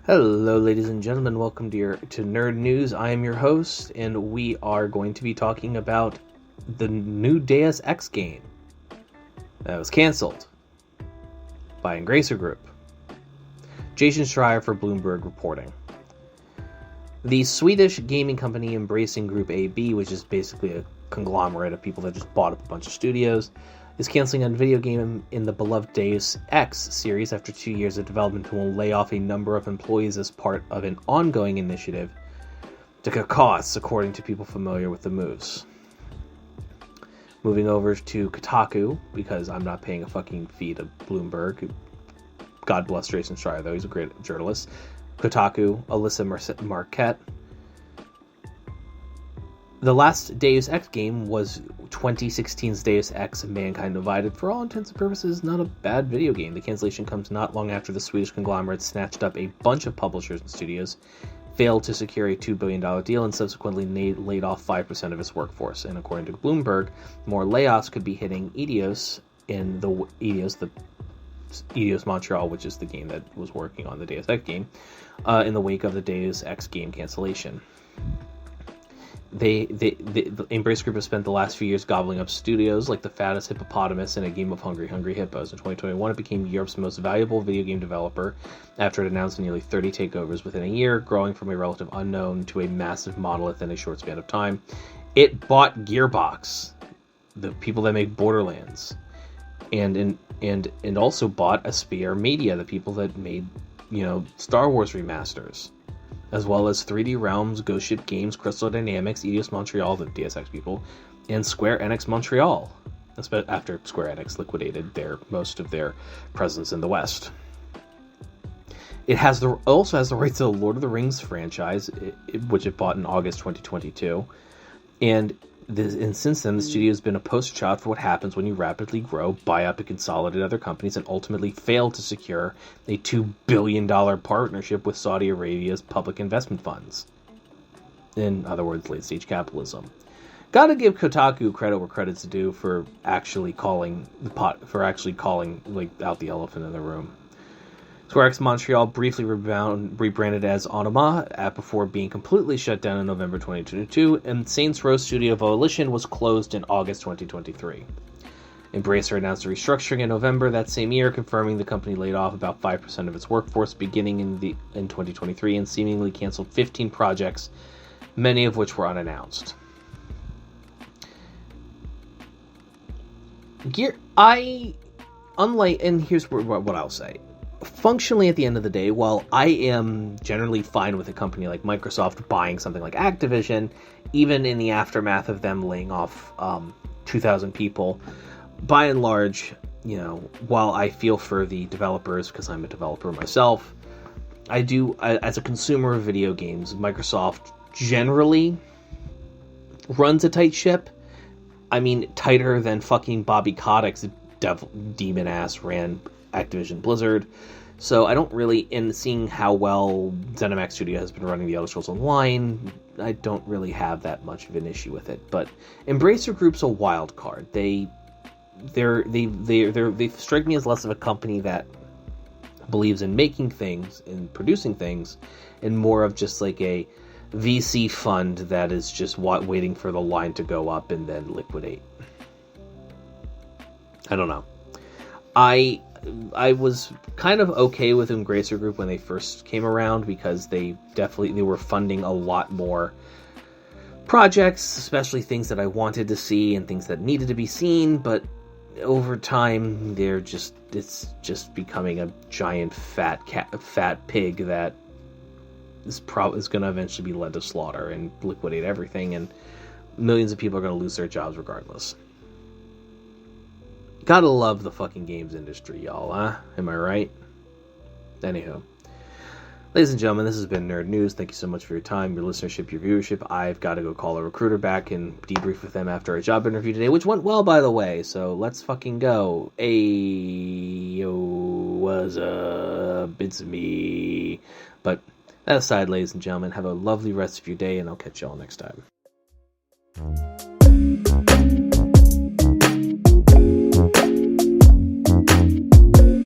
Hello, ladies and gentlemen. Welcome to Nerd News. I am your host, and we are going to be talking about the new Deus Ex game that was canceled by Embracer Group. Jason Schreier for Bloomberg reporting. The Swedish gaming company Embracer Group AB, which is basically a conglomerate of people that just bought up a bunch of studios, is canceling a video game in the beloved Deus Ex series after 2 years of development and will lay off a number of employees as part of an ongoing initiative to cut costs, according to people familiar with the moves. Moving over to Kotaku, because I'm not paying a fucking fee to Bloomberg. God bless Jason Schreier, though. He's a great journalist. Kotaku, Alyssa Marquette. The last Deus Ex game was 2016's Deus Ex Mankind Divided. For all intents and purposes, not a bad video game. The cancellation comes not long after the Swedish conglomerate snatched up a bunch of publishers and studios, failed to secure a $2 billion deal, and subsequently laid off 5% of its workforce. And according to Bloomberg, more layoffs could be hitting Eidos Montreal, which is the game that was working on the Deus Ex game, in the wake of the Deus Ex game cancellation. The Embracer Group has spent the last few years gobbling up studios like the fattest hippopotamus in a game of hungry hippos. In 2021, it became Europe's most valuable video game developer after it announced nearly 30 takeovers within a year, growing from a relative unknown to a massive monolith in a short span of time. It bought Gearbox, the people that make Borderlands, and also bought HIMediaTV, the people that made, Star Wars remasters, as well as 3D Realms, Ghost Ship Games, Crystal Dynamics, Eidos Montreal, the Deus Ex people, and Square Enix Montreal, after Square Enix liquidated most of their presence in the West. It also has the rights to the Lord of the Rings franchise, which it bought in August 2022, and since then, the studio has been a poster child for what happens when you rapidly grow, buy up and consolidate other companies, and ultimately fail to secure a $2 billion partnership with Saudi Arabia's public investment funds. In other words, late-stage capitalism. Gotta give Kotaku credit where credit's due for actually calling out the elephant in the room. Square Enix Montreal briefly rebranded as Onoma before being completely shut down in November 2022, and Saints Row Studio Volition was closed in August 2023. Embracer announced a restructuring in November that same year, confirming the company laid off about 5% of its workforce beginning in 2023 and seemingly canceled 15 projects, many of which were unannounced. And here's what I'll say. Functionally, at the end of the day, while I am generally fine with a company like Microsoft buying something like Activision, even in the aftermath of them laying off 2,000 people, by and large, while I feel for the developers, because I'm a developer myself, as a consumer of video games, Microsoft generally runs a tight ship. I mean, tighter than fucking Bobby Kotick's demon ass ran Activision Blizzard. So I don't really, in seeing how well ZeniMax Studio has been running the Elder Scrolls Online, I don't really have that much of an issue with it. But Embracer Group's a wild card. They strike me as less of a company that believes in making things and producing things, and more of just like a VC fund that is just waiting for the line to go up and then liquidate. I don't know. I was kind of okay with Embracer Group when they first came around, because they were funding a lot more projects, especially things that I wanted to see and things that needed to be seen, but over time it's just becoming a giant fat pig that is going to eventually be led to slaughter and liquidate everything, and millions of people are going to lose their jobs regardless. Gotta love the fucking games industry, y'all, huh? Am I right? Anywho. Ladies and gentlemen, this has been Nerd News. Thank you so much for your time, your listenership, your viewership. I've got to go call a recruiter back and debrief with them after a job interview today, which went well, by the way, so let's fucking go. Ayo, what's up? It's me. But that aside, ladies and gentlemen, have a lovely rest of your day, and I'll catch y'all next time.